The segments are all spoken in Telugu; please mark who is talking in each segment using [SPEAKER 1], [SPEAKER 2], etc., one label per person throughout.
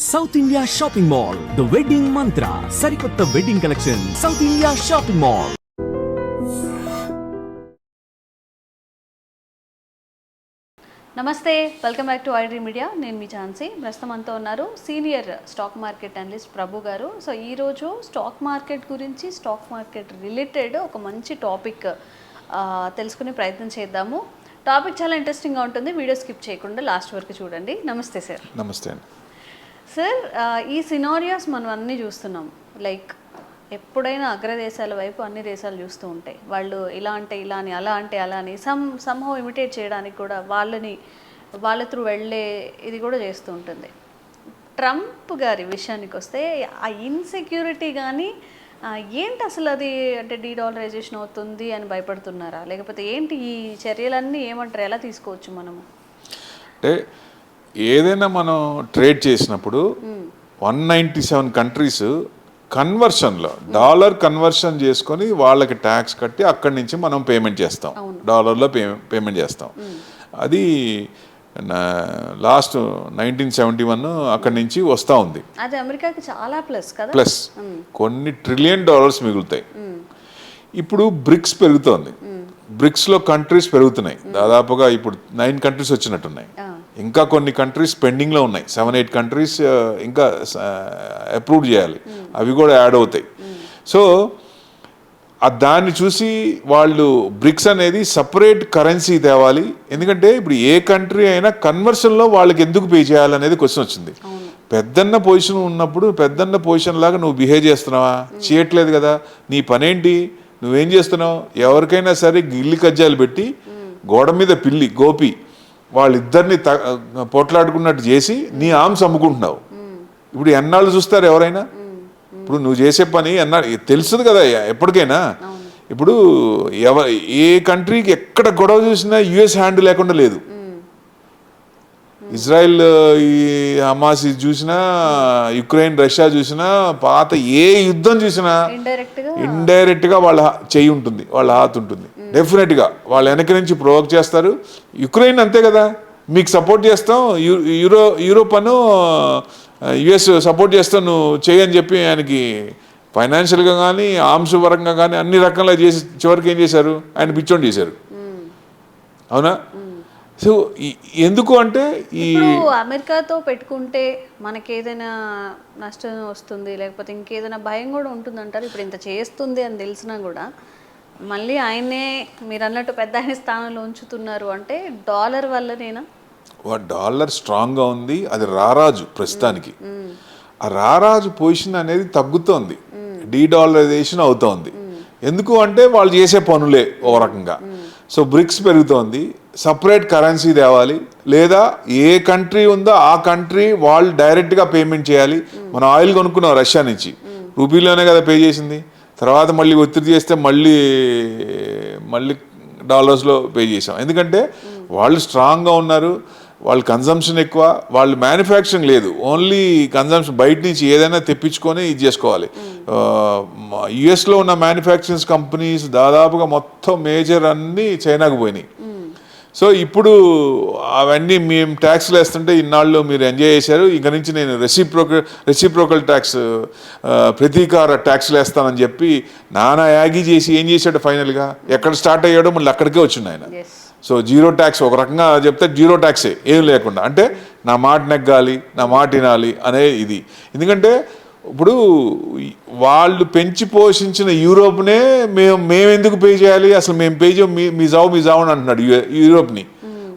[SPEAKER 1] South India Shopping Mall, The Wedding Mantra, Sarikotta Wedding Collection, South India Shopping Mall.
[SPEAKER 2] నమస్తే, welcome back to iDream media. నేను మీ ఝాన్సీ. ప్రస్తుతం అంతా ఉన్నారు సీనియర్ స్టాక్ మార్కెట్ అనలిస్ట్ ప్రభు గారు. సో ఈరోజు స్టాక్ మార్కెట్ గురించి, స్టాక్ మార్కెట్ రిలేటెడ్ ఒక మంచి టాపిక్ తెలుసుకునే ప్రయత్నం చేద్దాము. టాపిక్ చాలా ఇంట్రెస్టింగ్గా ఉంటుంది. వీడియో స్కిప్ చేయకుండా లాస్ట్ వరకు చూడండి. నమస్తే సార్.
[SPEAKER 3] నమస్తే అండి
[SPEAKER 2] సార్. ఈ సినారియోస్ మనం అన్నీ చూస్తున్నాం. లైక్ ఎప్పుడైనా అగ్రదేశాల వైపు అన్ని దేశాలు చూస్తూ ఉంటాయి. వాళ్ళు ఇలా అంటే ఇలా అని, అలా అంటే అలా అని, సమ్హౌ ఇమిటేట్ చేయడానికి కూడా వాళ్ళ త్రూ వెళ్ళే ఇది కూడా చేస్తూ ఉంటుంది. ట్రంప్ గారి విషయానికి వస్తే ఆ ఇన్సెక్యూరిటీ కానీ ఏంటి అసలు, అది అంటే డీడాలరైజేషన్ అవుతుంది అని భయపడుతున్నారా, లేకపోతే ఏంటి ఈ చర్యలన్నీ ఏమంటారు, ఎలా తీసుకోవచ్చు మనము?
[SPEAKER 3] అంటే ఏదైనా మనం ట్రేడ్ చేసినప్పుడు 197 కంట్రీస్ కన్వర్షన్లో డాలర్ కన్వర్షన్ చేసుకొని వాళ్ళకి ట్యాక్స్ కట్టి అక్కడి నుంచి మనం పేమెంట్ చేస్తాం, డాలర్లో పేమెంట్ చేస్తాం. అది లాస్ట్ 1971 అక్కడి నుంచి వస్తూ ఉంది.
[SPEAKER 2] అది అమెరికాకి చాలా ప్లస్
[SPEAKER 3] కొన్ని ట్రిలియన్ డాలర్స్ మిగులుతాయి. ఇప్పుడు బ్రిక్స్ పెరుగుతోంది. బ్రిక్స్లో కంట్రీస్ పెరుగుతున్నాయి. దాదాపుగా ఇప్పుడు 9 కంట్రీస్ వచ్చినట్టున్నాయి. ఇంకా కొన్ని కంట్రీస్ పెండింగ్లో ఉన్నాయి. 7-8 కంట్రీస్ ఇంకా అప్రూవ్ చేయాలి. అవి కూడా యాడ్ అవుతాయి. సో దాన్ని చూసి వాళ్ళు బ్రిక్స్ అనేది సపరేట్ కరెన్సీ తేవాలి. ఎందుకంటే ఇప్పుడు ఏ కంట్రీ అయినా కన్వర్షన్లో వాళ్ళకి ఎందుకు పే చేయాలనేది క్వశ్చన్ వచ్చింది. పెద్దన్న పొజిషన్ ఉన్నప్పుడు పెద్దన్న పొజిషన్ లాగా నువ్వు బిహేవ్ చేస్తున్నావా? చేయట్లేదు కదా. నీ పనేంటి? నువ్వేం చేస్తున్నావు? ఎవరికైనా సరే గిల్లి కజ్జాలు పెట్టి గోడ మీద పిల్లి గోపి వాళ్ళిద్దరిని పోట్లాడుకున్నట్టు చేసి నీ ఆర్మ్స్ అమ్ముకుంటున్నావు. ఇప్పుడు ఎన్నాళ్ళు చూస్తారు ఎవరైనా? ఇప్పుడు నువ్వు చేసే పని తెలుస్తుంది కదా ఎప్పటికైనా. ఇప్పుడు ఏ కంట్రీకి ఎక్కడ గొడవ చూసినా యుఎస్ హ్యాండ్ లేకుండా లేదు. ఇజ్రాయెల్ ఈ హమాస్ చూసినా, యుక్రెయిన్ రష్యా చూసినా, పాత ఏ యుద్ధం చూసినా ఇండైరెక్ట్గా వాళ్ళ చెయ్యి ఉంటుంది, వాళ్ళ హాత్ ఉంటుంది. డెఫినెట్గా వాళ్ళ వెనక నుంచి ప్రొవోక్ చేస్తారు. యుక్రెయిన్ అంతే కదా, మీకు సపోర్ట్ చేస్తాం, యూరోప్ అను యుఎస్ సపోర్ట్ చేస్తాం, నువ్వు చేయని చెప్పి ఆయనకి ఫైనాన్షియల్గా కానీ ఆర్మ్స్ పరంగా కానీ అన్ని రకాలుగా చేసి చివరికి ఏం చేశారు? ఆయన పిచ్చోండి చేశారు. అవునా? సో ఎందుకు అంటే
[SPEAKER 2] అమెరికాతో పెట్టుకుంటే మనకి ఏదైనా నష్టం వస్తుంది, లేకపోతే ఇంకేదైనా భయం కూడా ఉంటుంది అంటారు. ఇప్పుడు ఇంత చేస్తుంది అని తెలిసినా కూడా మళ్ళీ ఆయనే మీరు అన్నట్టు పెద్ద ఆయన స్థానంలో ఉంచుతున్నారు అంటే డాలర్ వల్లనేనా?
[SPEAKER 3] డాలర్ స్ట్రాంగ్గా ఉంది. అది రారాజు ప్రస్తుతానికి. ఆ రారాజు పొజిషన్ అనేది తగ్గుతోంది, డీడాలరైజేషన్ అవుతోంది. ఎందుకు అంటే వాళ్ళు చేసే పనులే ఓ రకంగా. సో బ్రిక్స్ పెరుగుతోంది. సపరేట్ కరెన్సీ తేవాలి, లేదా ఏ కంట్రీ ఉందో ఆ కంట్రీ వాళ్ళు డైరెక్ట్గా పేమెంట్ చేయాలి. మనం ఆయిల్ కొనుక్కున్నాం రష్యా నుంచి, రూపీలోనే కదా పే చేసింది. తర్వాత మళ్ళీ ఒత్తిడి చేస్తే మళ్ళీ డాలర్స్లో పే చేసాం. ఎందుకంటే వాళ్ళు స్ట్రాంగ్గా ఉన్నారు, వాళ్ళ కన్జంప్షన్ ఎక్కువ, వాళ్ళు మ్యానుఫ్యాక్చరింగ్ లేదు, ఓన్లీ కన్జంప్షన్ బయట నుంచి ఏదైనా తెప్పించుకొని ఇది చేసుకోవాలి. యుఎస్లో ఉన్న మ్యానుఫ్యాక్చరింగ్ కంపెనీస్ దాదాపుగా మొత్తం మేజర్ అన్నీ చైనాకు పోయినాయి. సో అవన్నీ మేము ట్యాక్స్లు వేస్తుంటే ఇన్నాళ్ళు మీరు ఎంజాయ్ చేశారు, ఇక నుంచి నేను రెసిప్రోకల్ ట్యాక్స్, ప్రతీకార ట్యాక్స్లు వేస్తానని చెప్పి నానా యాగి చేసి ఏం చేశాడు? ఫైనల్గా ఎక్కడ స్టార్ట్ అయ్యాడో మళ్ళీ అక్కడికే వచ్చిండు ఆయన. సో జీరో ట్యాక్స్ ఒక రకంగా చెప్తే జీరో ట్యాక్సే, ఏం లేకుండా. అంటే నా మాట నెగ్గాలి, నా మాట వినాలి అనే ఇది. ఎందుకంటే ఇప్పుడు వాళ్ళు పెంచి పోషించిన యూరోప్నే మేము ఎందుకు పే చేయాలి? అసలు మేము పే చేయం, మీ జావు అని అంటున్నాడు యూరోప్ని.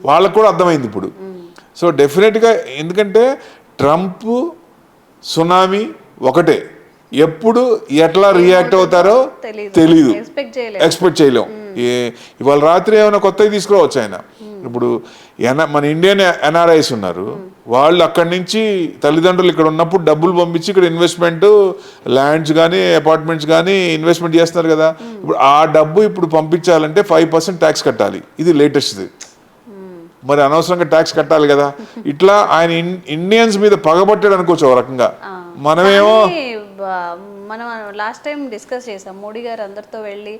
[SPEAKER 3] వాళ్ళకు కూడా అర్థమైంది ఇప్పుడు. సో డెఫినెట్గా ఎందుకంటే ట్రంప్ సునామీ ఒకటే, ఎప్పుడు ఎట్లా రియాక్ట్ అవుతారో తెలీదు, ఎక్స్పెక్ట్ చేయలేం. ఇవాళ రాత్రి ఏమైనా కొత్తవి తీసుకురావచ్చు ఆయన. ఇప్పుడు మన ఇండియన్ ఎన్ఆర్ఐస్ ఉన్నారు, వాళ్ళు అక్కడి నుంచి తల్లిదండ్రులు ఇక్కడ ఉన్నప్పుడు డబ్బులు పంపించి ఇక్కడ ఇన్వెస్ట్మెంట్, ల్యాండ్స్ కానీ అపార్ట్మెంట్స్ కానీ ఇన్వెస్ట్మెంట్ చేస్తున్నారు కదా. ఇప్పుడు ఆ డబ్బు ఇప్పుడు పంపించాలంటే 5% ట్యాక్స్ కట్టాలి. ఇది లేటెస్ట్ది. మరి అనవసరంగా ట్యాక్స్ కట్టాలి కదా. ఇట్లా ఆయన ఇండియన్స్ మీద పగబట్టాడు అనుకోవచ్చు ఒక రకంగా. మనమేమో
[SPEAKER 2] మనం లాస్ట్ టైం డిస్కస్ చేసాం, మోడీ గారు అందరితో వెళ్ళి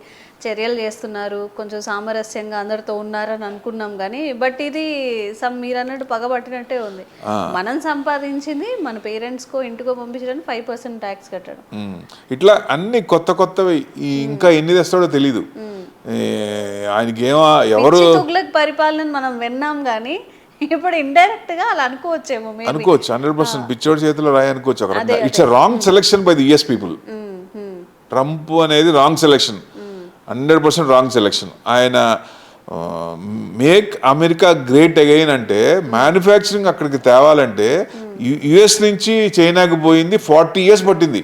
[SPEAKER 2] చర్యలు చేస్తున్నారు, కొంచెం సామరస్యంగా అందరితో ఉన్నారని అనుకున్నాం కానీ బట్ ఇది మీరు అన్నట్టు పగబట్టినట్టే ఉంది. మనం సంపాదించింది మన పేరెంట్స్కో ఇంటికో పంపించడానికి 5% ట్యాక్స్ కట్టడం.
[SPEAKER 3] ఇట్లా అన్ని కొత్త కొత్తవి ఇంకా ఎన్ని తెస్తాడో తెలీదు. ఆయనకి ఎవరు
[SPEAKER 2] తుగ్లక్ పరిపాలన మనం విన్నాం కానీ ఇప్పుడు ఇండైరెక్ట్ గా అలా అనుకోవచ్చేమో,
[SPEAKER 3] అనుకోవచ్చు. 100% పిచ్చోడి చేతిలో రాయి అనుకోవచ్చు. ఒక రకంగా it's wrong selection by the US people. Trump అనేది రాంగ్ సెలెక్షన్, 100% రాంగ్ సెలెక్షన్. ఆయన మేక్ అమెరికా గ్రేట్ అగైన్ అంటే మ్యానుఫ్యాక్చరింగ్ అక్కడికి తేవాలంటే యుఎస్ నుంచి చైనాకి పోయింది 40 years పట్టింది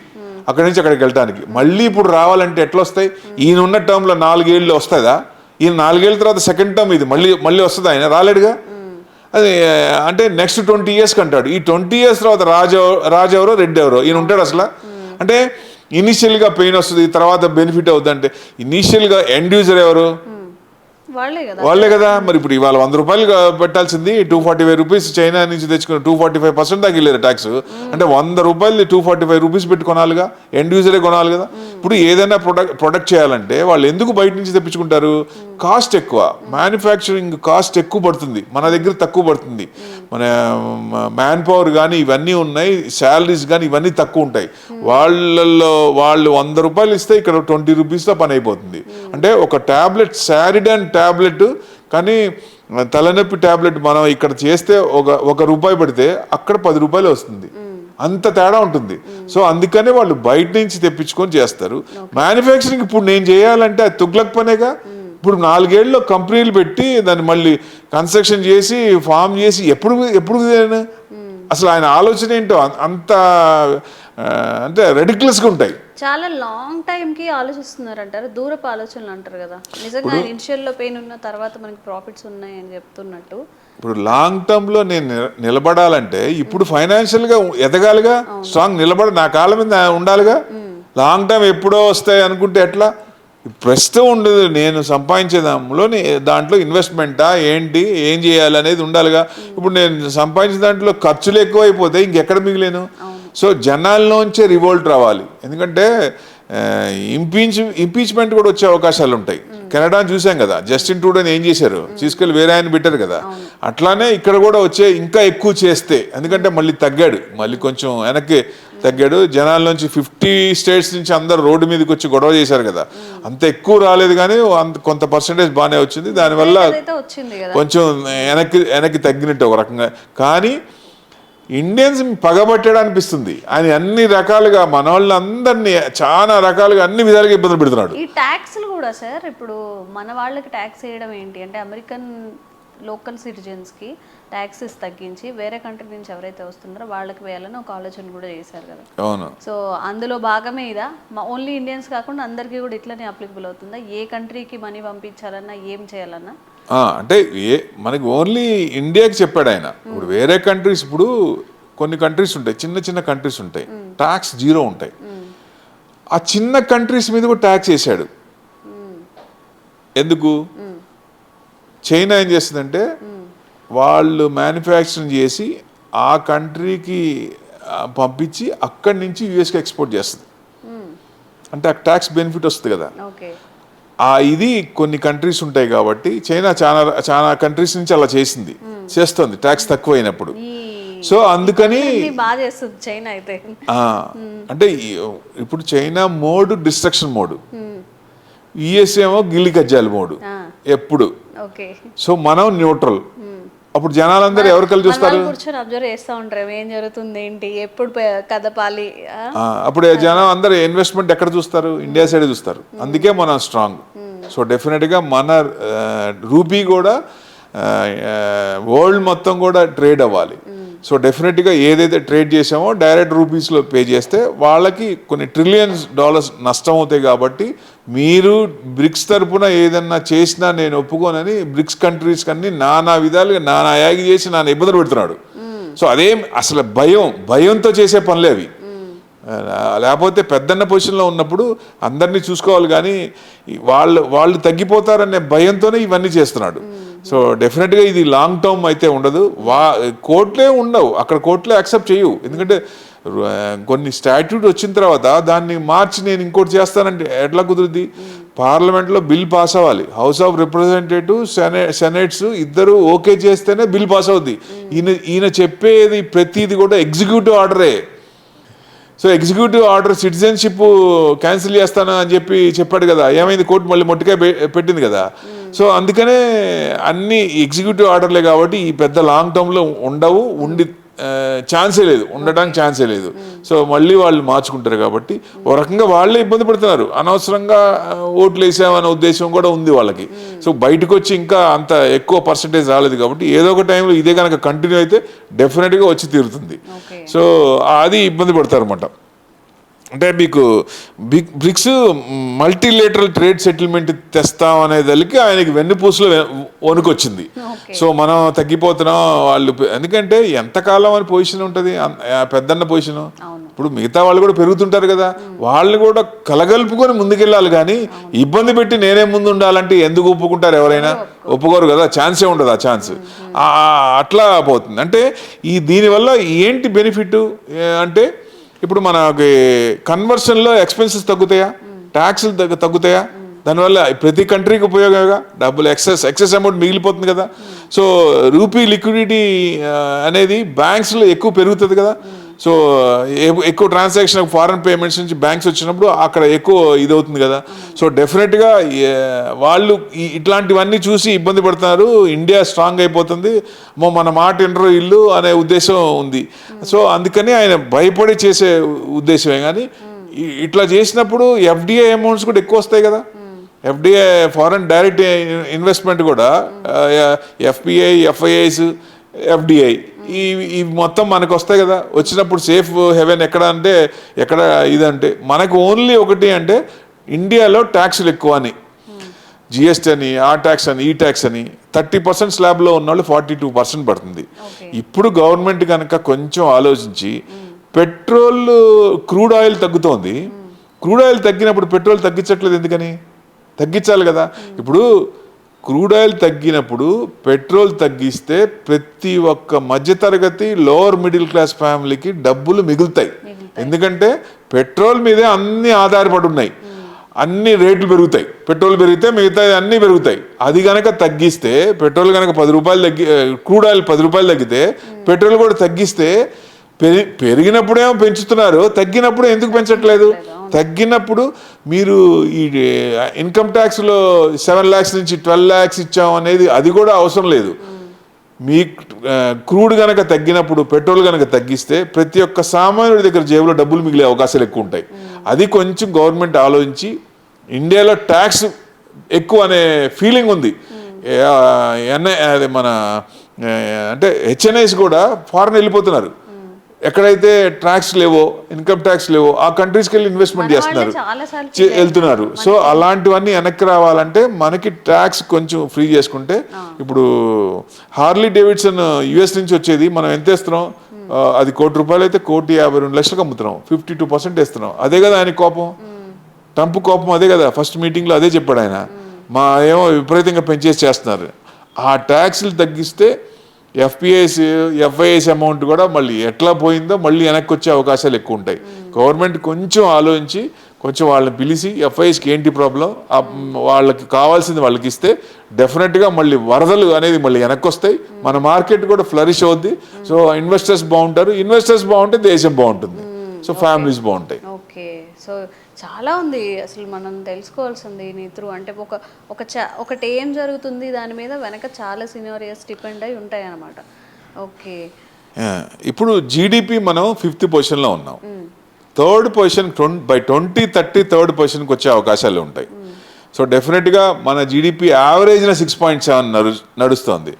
[SPEAKER 3] అక్కడి నుంచి అక్కడికి వెళ్ళడానికి. మళ్ళీ ఇప్పుడు రావాలంటే ఎట్లా వస్తాయి? ఈయన ఉన్న టర్మ్లో 4 ఏళ్ళు వస్తుందా? ఈయన 4 ఏళ్ళ తర్వాత సెకండ్ టర్మ్ ఇది మళ్ళీ వస్తుందా? ఆయన రాలేడుగా. అది అంటే నెక్స్ట్ 20 years అంటాడు. ఈ 20 years తర్వాత రాజు ఎవరో రెడ్డి ఎవరో ఈయన ఉంటాడు అసలు. అంటే ఇనీషియల్గా పెయిన్ వస్తుంది, తర్వాత బెనిఫిట్ అవుతుంది. అంటే ఇనీషియల్గా ఎండ్ యూజర్ ఎవరు? వాళ్ళే కదా. మరి ఇప్పుడు ఇవాళ 100 రూపాయలు పెట్టాల్సింది 245 రూపీస్ చైనా నుంచి తెచ్చుకున్న 245% దాకా వెళ్ళారు ట్యాక్స్. అంటే 100 రూపాయలు 245 రూపీస్ పెట్టి కొనాలిగా, ఎండ్ యూజరే కొనాలి కదా. ఇప్పుడు ఏదైనా ప్రొడక్ట్ చేయాలంటే వాళ్ళు ఎందుకు బయట నుంచి తెప్పించుకుంటారు? కాస్ట్ ఎక్కువ, మ్యానుఫ్యాక్చరింగ్ కాస్ట్ ఎక్కువ పడుతుంది, మన దగ్గర తక్కువ పడుతుంది. మన మ్యాన్ పవర్ కానీ ఇవన్నీ ఉన్నాయి, శాలరీస్ కానీ ఇవన్నీ తక్కువ ఉంటాయి. వాళ్ళు 100 రూపాయలు ఇస్తే ఇక్కడ 20 రూపీస్తో పని అయిపోతుంది. అంటే ఒక ట్యాబ్లెట్, సారిడాన్ ట్యాబ్లెట్ కానీ తలనొప్పి ట్యాబ్లెట్ మనం ఇక్కడ చేస్తే ఒక రూపాయి పెడితే అక్కడ 10 రూపాయలు వస్తుంది. అంత తేడా ఉంటుంది. సో అందుకనే వాళ్ళు బయట నుంచి తెప్పించుకొని చేస్తారు. మ్యానుఫ్యాక్చరింగ్ ఇప్పుడు నేను చేయాలంటే అది తుగ్లక్ పనేగా. ఇప్పుడు 4 ఏళ్ళలో కంపెనీలు పెట్టి దాన్ని మళ్ళీ కన్స్ట్రక్షన్ చేసి ఫామ్ చేసి ఎప్పుడు అసలు ఆయన ఆలోచన ఏంటో అంత అంటే రెడిక్యులస్గా ఉంటాయి.
[SPEAKER 2] చాలా లాంగ్ టైం కి ఆలోచిస్తున్నారు అంటారు, దూరపు ఆలోచనలు అంటారు కదా. నిజంగా ఇనిషియల్ లో పెయిన్ ఉన్న తర్వాత మనకి ప్రాఫిట్స్ ఉన్నాయి అని చెప్తున్నట్టు
[SPEAKER 3] ఇప్పుడు లాంగ్ టర్మ్ లో నేను నిలబడాలంటే ఇప్పుడు ఫైనాన్షియల్ గా ఎదగాలిగా, స్ట్రాంగ్ నా కాళ్ళ మీద ఉండాలిగా. లాంగ్ టర్మ్ ఎప్పుడో వస్తాయి అనుకుంటే ఎట్లా? ప్రస్తుతం ఉండదు. నేను సంపాదించే దాంట్లో ఇన్వెస్ట్మెంటా ఏంటి, ఏం చేయాలి అనేది ఉండాలిగా. ఇప్పుడు నేను సంపాదించిన దాంట్లో ఖర్చులు ఎక్కువ అయిపోతే ఇంకెక్కడ మిగిలేను. సో జనాల్లోంచే రివోల్ట్ రావాలి. ఎందుకంటే ఇంపీచ్మెంట్ కూడా వచ్చే అవకాశాలు ఉంటాయి. కెనడా చూసాం కదా, జస్టిన్ ట్రూడోని ఏం చేశారు, తీసుకెళ్ళి వేరే ఆయన పెట్టారు కదా. అట్లానే ఇక్కడ కూడా ఇంకా ఎక్కువ చేస్తే, ఎందుకంటే మళ్ళీ తగ్గాడు, మళ్ళీ కొంచెం వెనక్కి తగ్గాడు. జనాల్లోంచి 50 states నుంచి అందరు రోడ్డు మీదకి వచ్చి గొడవ చేశారు కదా. అంత ఎక్కువ రాలేదు కానీ కొంత పర్సెంటేజ్ బాగానే వచ్చింది. దానివల్ల కొంచెం వెనక్కి తగ్గినట్టు ఒక రకంగా. కానీ ఇండియన్స్ పగబట్టాడు అనిపిస్తుంది. ఆయన అన్ని రకాలుగా మన వాళ్ళందరినీ చాలా రకాలుగా అన్ని విధాలుగా ఇబ్బందులు పెడుతున్నాడు.
[SPEAKER 2] ఈ ట్యాక్స్లు కూడా సార్, ఇప్పుడు మన వాళ్ళకి ట్యాక్స్ వేయడం ఏంటి అంటే అమెరికన్ లోకల్ సిటిజన్స్కి ట్యాక్సెస్ తగ్గించి వేరే కంట్రీ నుంచి ఎవరైతే వస్తున్నారో వాళ్ళకి వేయాలని ఒక ఆలోచన కూడా చేశారు కదా.
[SPEAKER 3] అవును.
[SPEAKER 2] సో అందులో భాగమే ఇదా? ఓన్లీ ఇండియన్స్ కాకుండా అందరికీ కూడా ఇట్లనే అప్లికబుల్ అవుతుందా? ఏ కంట్రీకి మనీ పంపించాలన్నా ఏం చేయాలన్నా?
[SPEAKER 3] అంటే మనకి ఓన్లీ ఇండియాకి చెప్పాడు ఆయన. ఇప్పుడు వేరే కంట్రీస్, ఇప్పుడు కొన్ని కంట్రీస్ ఉంటాయి, చిన్న చిన్న కంట్రీస్ ఉంటాయి, ట్యాక్స్ 0 ఉంటాయి. ఆ చిన్న కంట్రీస్ మీద కూడా ట్యాక్స్ వేసాడు. ఎందుకు? చైనా ఏం చేస్తుందంటే వాళ్ళు మ్యానుఫ్యాక్చరింగ్ చేసి ఆ కంట్రీకి పంపించి అక్కడి నుంచి యుఎస్కి ఎక్స్పోర్ట్ చేస్తుంది. అంటే ఆ ట్యాక్స్ బెనిఫిట్ వస్తుంది కదా. ఇది కొన్ని కంట్రీస్ ఉంటాయి కాబట్టి చైనా చాలా కంట్రీస్ నుంచి అలా చేస్తుంది ట్యాక్స్ తక్కువైనప్పుడు. సో అందుకని
[SPEAKER 2] చైనా అయితే
[SPEAKER 3] అంటే ఇప్పుడు China mode destruction mode, US ఏమో గిల్లి కజ్జాలి మోడు ఎప్పుడు. సో మనం న్యూట్రల్. అప్పుడు జనాలందరూ ఎవరు కలిసి చూస్తారు,
[SPEAKER 2] కూర్చొని అబ్జర్వ్ చేస్తూ ఉంటారు ఏం జరుగుతుంది ఏంటి, ఎప్పుడు కదపాలి.
[SPEAKER 3] అప్పుడు జనం అందరూ ఇన్వెస్ట్మెంట్ ఎక్కడ చూస్తారు? ఇండియా సైడ్ చూస్తారు. అందుకే మనం స్ట్రాంగ్. సో డెఫినెట్గా మన రూపీ కూడా వరల్డ్ మొత్తం కూడా ట్రేడ్ అవ్వాలి. సో డెఫినెట్గా ఏదైతే ట్రేడ్ చేసామో డైరెక్ట్ రూపీస్లో పే చేస్తే వాళ్ళకి కొన్ని $trillions నష్టం అవుతాయి. కాబట్టి మీరు బ్రిక్స్ తరపున ఏదన్నా చేసినా నేను ఒప్పుకోనని బ్రిక్స్ కంట్రీస్ కన్నీ నానా విధాలుగా నానా యాగి చేసి నాన్న ఇబ్బందులు పెడుతున్నాడు. సో అదేం అసలు భయంతో చేసే పనులే అవి. లేకపోతే పెద్దన్న పొజిషన్లో ఉన్నప్పుడు అందరినీ చూసుకోవాలి, కానీ వాళ్ళు తగ్గిపోతారనే భయంతోనే ఇవన్నీ చేస్తున్నాడు. సో డెఫినెట్గా ఇది లాంగ్ టర్మ్ అయితే ఉండదు. కోర్టులే ఉండవు అక్కడ, కోర్టులే యాక్సెప్ట్ చేయవు. ఎందుకంటే కొన్ని స్టాట్యూట్ వచ్చిన తర్వాత దాన్ని మార్చి నేను ఇంకోటి చేస్తానంటే ఎట్లా కుదురుద్ది? పార్లమెంట్లో బిల్ పాస్ అవ్వాలి, హౌస్ ఆఫ్ రిప్రజెంటేటివ్ సెనేట్స్ ఇద్దరు ఓకే చేస్తేనే బిల్ పాస్ అవుద్ది. ఈయన చెప్పేది ప్రతిది కూడా ఎగ్జిక్యూటివ్ ఆర్డరే. So executive order citizenship cancel చేస్తాను అని చెప్పాడు కదా, ఏమైంది? కోర్టు మళ్ళీ మొట్టికాయ పెట్టింది కదా. సో అందుకనే అన్ని ఎగ్జిక్యూటివ్ ఆర్డర్లే కాబట్టి ఈ పెద్ద లాంగ్ టర్మ్లో ఉండవు, ఛాన్సే లేదు, ఉండడానికి ఛాన్సే లేదు. సో మళ్ళీ వాళ్ళు మార్చుకుంటారు కాబట్టి ఓ రకంగా వాళ్ళే ఇబ్బంది పడుతున్నారు. అనవసరంగా ఓట్లు వేసామనే ఉద్దేశం కూడా ఉంది వాళ్ళకి. సో బయటకు వచ్చి ఇంకా అంత ఎక్కువ పర్సంటేజ్ రాలేదు కాబట్టి ఏదో ఒక టైంలో ఇదే కనుక కంటిన్యూ అయితే డెఫినెట్గా వచ్చి తీరుతుంది. సో అది ఇబ్బంది పడతారు అన్నమాట. అంటే మీకు బ్రిక్స్ మల్టీలేటరల్ ట్రేడ్ సెటిల్మెంట్ తెస్తాం అనేదానికి ఆయనకి వెన్నుపూసలో వణుకొచ్చింది. సో మనం తగ్గిపోతున్నాం వాళ్ళు, ఎందుకంటే ఎంతకాలం అని పొజిషన్ ఉంటుంది పెద్దన్న పొజిషన్. ఇప్పుడు మిగతా వాళ్ళు కూడా పెరుగుతుంటారు కదా, వాళ్ళు కూడా కలగలుపుకొని ముందుకెళ్ళాలి. కానీ ఇబ్బంది పెట్టి నేనే ముందు ఉండాలంటే ఎందుకు ఒప్పుకుంటారు? ఎవరైనా ఒప్పుకోరు కదా, ఛాన్సే ఉండదు. ఆ ఛాన్స్ అట్లా పోతుంది. అంటే దీనివల్ల ఏంటి బెనిఫిట్ అంటే, ఇప్పుడు మనకి కన్వర్షన్లో ఎక్స్పెన్సెస్ తగ్గుతాయా, ట్యాక్స్లు తగ్గుతాయా, దానివల్ల ప్రతి కంట్రీకి ఉపయోగంగా డబ్బులు ఎక్సెస్ అమౌంట్ మిగిలిపోతుంది కదా. సో రూపీ లిక్విడిటీ అనేది బ్యాంక్స్లో ఎక్కువ పెరుగుతుంది కదా. సో ఎక్కువ ట్రాన్సాక్షన్ ఫారెన్ పేమెంట్స్ నుంచి బ్యాంక్స్ వచ్చినప్పుడు అక్కడ ఎక్కువ ఇదవుతుంది కదా. సో డెఫినెట్గా వాళ్ళు ఇట్లాంటివన్నీ చూసి ఇబ్బంది పడుతున్నారు. ఇండియా స్ట్రాంగ్ అయిపోతుంది, మన మాట వినరు ఇల్లు అనే ఉద్దేశం ఉంది. సో అందుకని ఆయన భయపడి చేసే ఉద్దేశమే. కానీ ఇట్లా చేసినప్పుడు ఎఫ్డిఐ అమౌంట్స్ కూడా ఎక్కువ వస్తాయి కదా. ఎఫ్డిఐ ఫారెన్ డైరెక్ట్ ఇన్వెస్ట్మెంట్ కూడా ఎఫ్పిఐ, ఎఫ్ఐఐస్, ఎఫ్డిఐ ఈ మొత్తం మనకు వస్తాయి కదా. వచ్చినప్పుడు సేఫ్ హెవెన్ ఎక్కడ అంటే ఎక్కడ ఇదంటే మనకు ఓన్లీ ఒకటి అంటే ఇండియాలో ట్యాక్స్లు ఎక్కువ అని, జిఎస్టీ అని, ఆ ట్యాక్స్ అని, ఈ ట్యాక్స్ అని 30% స్లాబ్లో ఉన్న వాళ్ళు 42% పడుతుంది. ఇప్పుడు గవర్నమెంట్ కనుక కొంచెం ఆలోచించి పెట్రోల్, క్రూడ్ ఆయిల్ తగ్గుతోంది, క్రూడ్ ఆయిల్ తగ్గినప్పుడు పెట్రోల్ తగ్గించట్లేదు ఎందుకని? తగ్గించాలి కదా. ఇప్పుడు క్రూడ్ ఆయిల్ తగ్గినప్పుడు పెట్రోల్ తగ్గిస్తే ప్రతి ఒక్క మధ్యతరగతి లోవర్ మిడిల్ క్లాస్ ఫ్యామిలీకి డబ్బులు మిగులుతాయి. ఎందుకంటే పెట్రోల్ మీదే అన్ని ఆధారపడి ఉన్నాయి, అన్ని రేట్లు పెరుగుతాయి. పెట్రోల్ పెరిగితే మిగతా అన్నీ పెరుగుతాయి. అది కనుక తగ్గిస్తే, పెట్రోల్ కనుక 10 రూపాయలు క్రూడ్ ఆయిల్ 10 రూపాయలు తగ్గితే పెట్రోల్ కూడా తగ్గిస్తే, పెరిగినప్పుడేమో పెంచుతున్నారు, తగ్గినప్పుడు ఎందుకు పెంచట్లేదు? తగ్గినప్పుడు మీరు ఈ ఇన్కమ్ ట్యాక్స్లో 7 lakhs నుంచి 12 lakhs ఇచ్చాం అనేది అది కూడా అవసరం లేదు. మీ క్రూడ్ కనుక తగ్గినప్పుడు, పెట్రోల్ కనుక తగ్గిస్తే ప్రతి ఒక్క సామాన్యుడి దగ్గర జేబులో డబ్బులు మిగిలే అవకాశాలు ఎక్కువ ఉంటాయి. అది కొంచెం గవర్నమెంట్ ఆలోచించి, ఇండియాలో ట్యాక్స్ ఎక్కువ అనే ఫీలింగ్ ఉంది. అది మన అంటే హెచ్ఎన్ఐస్ కూడా ఫారెన్ వెళ్ళిపోతున్నారు. ఎక్కడైతే ట్యాక్స్ లేవో, ఇన్కమ్ ట్యాక్స్ లేవో ఆ కంట్రీస్కి వెళ్ళి ఇన్వెస్ట్మెంట్ చేస్తున్నారు, వెళ్తున్నారు. సో అలాంటివన్నీ వెనక్కి రావాలంటే మనకి ట్యాక్స్ కొంచెం ఫ్రీ చేసుకుంటే, ఇప్పుడు హార్లీ డేవిడ్సన్ యుఎస్ నుంచి వచ్చేది మనం ఎంత వేస్తున్నాం? అది ₹1,00,00,000 అయితే ₹1,52,00,000 అమ్ముతున్నాం, 52% వేస్తున్నాం. అదే కదా ఆయన కోపం, ట్రంప్ కోపం అదే కదా. ఫస్ట్ మీటింగ్లో అదే చెప్పాడు ఆయన, మా ఏమో విపరీతంగా పెంచేసి చేస్తున్నారు. ఆ ట్యాక్స్లు తగ్గిస్తే ఎఫ్పిఐస్, ఎఫ్ఐఐస్ అమౌంట్ కూడా మళ్ళీ ఎట్లా పోయిందో మళ్ళీ వెనక్కి వచ్చే అవకాశాలు ఎక్కువ ఉంటాయి. గవర్నమెంట్ కొంచెం ఆలోచించి కొంచెం వాళ్ళని పిలిచి ఎఫ్ఐఎస్కి ఏంటి ప్రాబ్లం, వాళ్ళకి కావాల్సింది వాళ్ళకి ఇస్తే డెఫినెట్గా మళ్ళీ వరదలు అనేది మళ్ళీ వెనక్కి వస్తాయి. మన మార్కెట్ కూడా ఫ్లరిష్ అవుద్ది. సో ఇన్వెస్టర్స్ బాగుంటారు, ఇన్వెస్టర్స్ బాగుంటే దేశం బాగుంటుంది, సో ఫ్యామిలీస్ బాగుంటాయి.
[SPEAKER 2] ఓకే, సో చాలా ఉంది అసలు మనం తెలుసుకోవాల్సింది నీ త్రూ. అంటే ఒకటి ఏం జరుగుతుంది దాని మీద వెనక చాలా సినారియోస్ డిపెండ్ అయి ఉంటాయి అన్నమాట. ఓకే,
[SPEAKER 3] ఇప్పుడు జీడిపి మనం 5th పొజిషన్లో ఉన్నాం. 3rd పొజిషన్ బై 2030 3rd పొజిషన్కి వచ్చే అవకాశాలు ఉంటాయి. సో డెఫినెట్గా మన జీడిపి యావరేజ్న 6.7 నడుస్తుంది.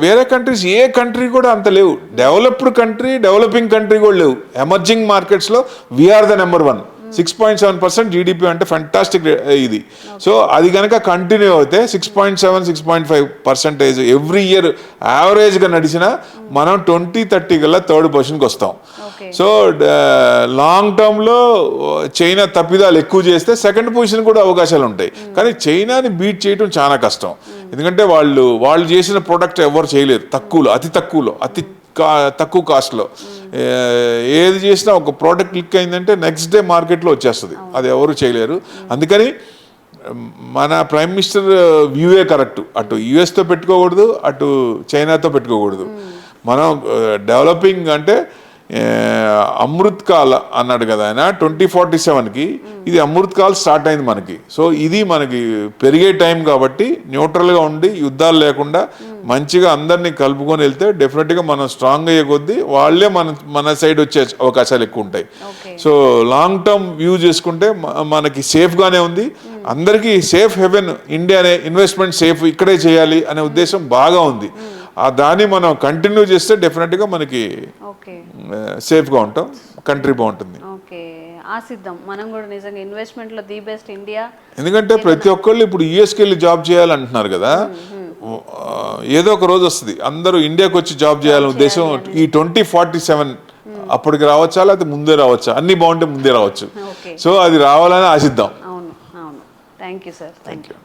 [SPEAKER 3] వేరే కంట్రీస్ ఏ కంట్రీ కూడా అంత లేవు. డెవలప్డ్ కంట్రీ, డెవలపింగ్ కంట్రీ కూడా లేవు. ఎమర్జింగ్ మార్కెట్స్లో వీఆర్ ద నెంబర్ 1. 6.7% జీడిపి అంటే ఫెంటాస్టిక్ ఇది. సో అది కనుక కంటిన్యూ అయితే 6.7, 6.5% ఎవ్రీ ఇయర్ యావరేజ్గా నడిచినా మనం 2030 కల్లా 3rd పొజిషన్కి వస్తాం. సో లాంగ్ టర్మ్లో చైనా తప్పిదాలు ఎక్కువ చేస్తే 2nd పొజిషన్ కూడా అవకాశాలు ఉంటాయి. కానీ చైనాని బీట్ చేయడం చాలా కష్టం. ఎందుకంటే వాళ్ళు చేసిన ప్రోడక్ట్ ఎవరు చేయలేరు. తక్కువలో, అతి తక్కువ కాస్ట్లో ఏది చేసినా ఒక ప్రోడక్ట్ క్లిక్ అయిందంటే నెక్స్ట్ డే మార్కెట్లో వచ్చేస్తుంది. అది ఎవరు చేయలేరు. అందుకని మన ప్రైమ్ మినిస్టర్ వ్యూవే కరెక్ట్. అటు యుఎస్తో పెట్టుకోకూడదు, అటు చైనాతో పెట్టుకోకూడదు. మనం డెవలపింగ్ అంటే అమృత్ కాల్ అన్నాడు కదా ఆయన 2047కి. ఇది అమృత్ కాల్ స్టార్ట్ అయింది మనకి. సో ఇది మనకి పెరిగే టైం కాబట్టి న్యూట్రల్గా ఉండి యుద్ధాలు లేకుండా మంచిగా అందరినీ కలుపుకొని వెళ్తే డెఫినెట్గా మనం స్ట్రాంగ్ అయ్యే కొద్దీ వాళ్ళే మన సైడ్ వచ్చే అవకాశాలు ఎక్కువ ఉంటాయి. సో లాంగ్ టర్మ్ వ్యూ చేసుకుంటే మనకి సేఫ్గానే ఉంది. అందరికీ సేఫ్ హెవెన్ ఇండియానే, ఇన్వెస్ట్మెంట్ సేఫ్ ఇక్కడే చేయాలి అనే ఉద్దేశం బాగా ఉంది. దాన్ని మనం కంటిన్యూ చేస్తే డెఫినెట్గా మనకి సేఫ్గా ఉంటాం, కంట్రీ బాగుంటుంది.
[SPEAKER 2] ఓకే, ఆశిద్దాం మనం కూడా నిజంగా ఇన్వెస్ట్మెంట్లో ది బెస్ట్ ఇండియా.
[SPEAKER 3] ఎందుకంటే ప్రతి ఒక్కళ్ళు ఇప్పుడు యుఎస్కి వెళ్ళి జాబ్ చేయాలంటున్నారు కదా. ఏదో ఒక రోజు వస్తుంది అందరూ ఇండియాకి వచ్చి జాబ్ చేయాలనే ఉద్దేశం. ఈ 2047 అప్పటికి రావచ్చా, లేకపోతే ముందే రావచ్చా? అన్ని బాగుంటే ముందే రావచ్చు. సో అది రావాలని ఆశిద్దాం.
[SPEAKER 2] అవును అవును. Thank you sir.
[SPEAKER 3] Thank you.